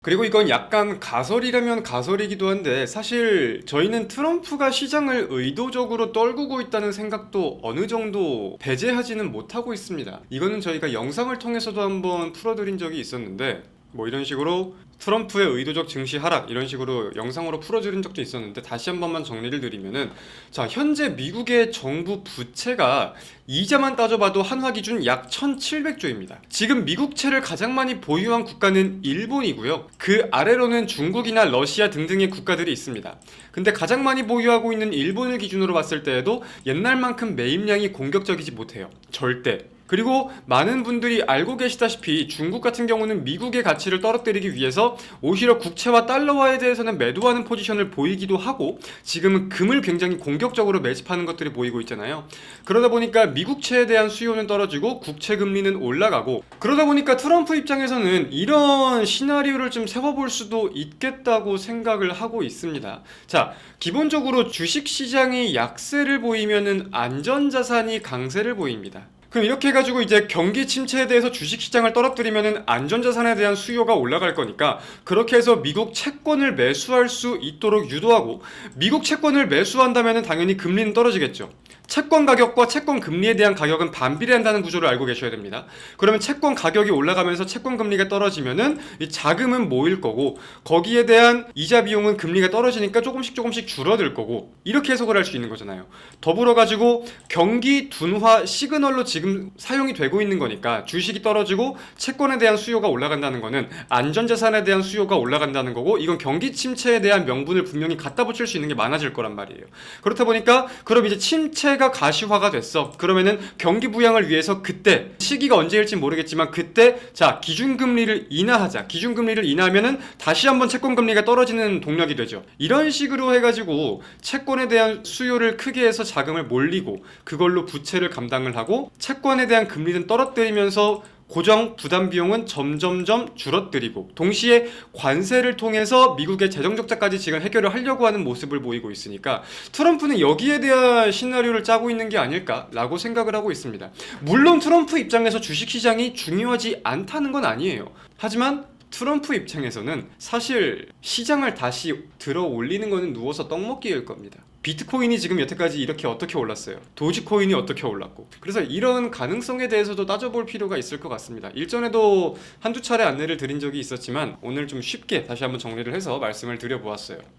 그리고 이건 약간 가설이라면 가설이기도 한데 사실 저희는 트럼프가 시장을 의도적으로 떨구고 있다는 생각도 어느 정도 배제하지는 못하고 있습니다. 이거는 저희가 영상을 통해서도 한번 풀어드린 적이 있었는데 뭐 이런 식으로 트럼프의 의도적 증시 하락 이런 식으로 영상으로 풀어드린 적도 있었는데 다시 한 번만 정리를 드리면은 자, 현재 미국의 정부 부채가 이자만 따져봐도 한화 기준 약 1700조입니다. 지금 미국채를 가장 많이 보유한 국가는 일본이고요. 그 아래로는 중국이나 러시아 등등의 국가들이 있습니다. 근데 가장 많이 보유하고 있는 일본을 기준으로 봤을 때에도 옛날만큼 매입량이 공격적이지 못해요. 절대. 그리고 많은 분들이 알고 계시다시피 중국 같은 경우는 미국의 가치를 떨어뜨리기 위해서 오히려 국채와 달러화에 대해서는 매도하는 포지션을 보이기도 하고 지금은 금을 굉장히 공격적으로 매집하는 것들이 보이고 있잖아요. 그러다 보니까 미국채에 대한 수요는 떨어지고 국채 금리는 올라가고 그러다 보니까 트럼프 입장에서는 이런 시나리오를 좀 세워볼 수도 있겠다고 생각을 하고 있습니다. 자, 기본적으로 주식시장이 약세를 보이면은 안전자산이 강세를 보입니다. 그럼 이렇게 해가지고 이제 경기 침체에 대해서 주식시장을 떨어뜨리면은 안전자산에 대한 수요가 올라갈 거니까 그렇게 해서 미국 채권을 매수할 수 있도록 유도하고 미국 채권을 매수한다면은 당연히 금리는 떨어지겠죠. 채권 가격과 채권 금리에 대한 가격은 반비례한다는 구조를 알고 계셔야 됩니다. 그러면 채권 가격이 올라가면서 채권 금리가 떨어지면은 이 자금은 모일 거고 거기에 대한 이자 비용은 금리가 떨어지니까 조금씩 줄어들 거고 이렇게 해석을 할 수 있는 거잖아요. 더불어 가지고 경기 둔화 시그널로 지금 사용이 되고 있는 거니까 주식이 떨어지고 채권에 대한 수요가 올라간다는 거는 안전자산에 대한 수요가 올라간다는 거고 이건 경기 침체에 대한 명분을 분명히 갖다 붙일 수 있는 게 많아질 거란 말이에요. 그렇다 보니까 그럼 이제 침체가 가시화가 됐어. 그러면은 경기 부양을 위해서 그때 시기가 언제일지 모르겠지만 그때 자 기준금리를 인하하자. 기준금리를 인하하면은 다시 한번 채권금리가 떨어지는 동력이 되죠. 이런 식으로 해가지고 채권에 대한 수요를 크게 해서 자금을 몰리고 그걸로 부채를 감당을 하고 채권에 대한 금리는 떨어뜨리면서 고정 부담 비용은 점점점 줄어들이고 동시에 관세를 통해서 미국의 재정 적자까지 지금 해결을 하려고 하는 모습을 보이고 있으니까 트럼프는 여기에 대한 시나리오를 짜고 있는 게 아닐까라고 생각을 하고 있습니다. 물론 트럼프 입장에서 주식시장이 중요하지 않다는 건 아니에요. 하지만 트럼프 입장에서는 사실 시장을 다시 들어 올리는 거는 누워서 떡 먹기일 겁니다. 비트코인이 지금 여태까지 이렇게 어떻게 올랐어요? 도지코인이 어떻게 올랐고 그래서 이런 가능성에 대해서도 따져볼 필요가 있을 것 같습니다. 일전에도 한두 차례 안내를 드린 적이 있었지만 오늘 좀 쉽게 다시 한번 정리를 해서 말씀을 드려보았어요.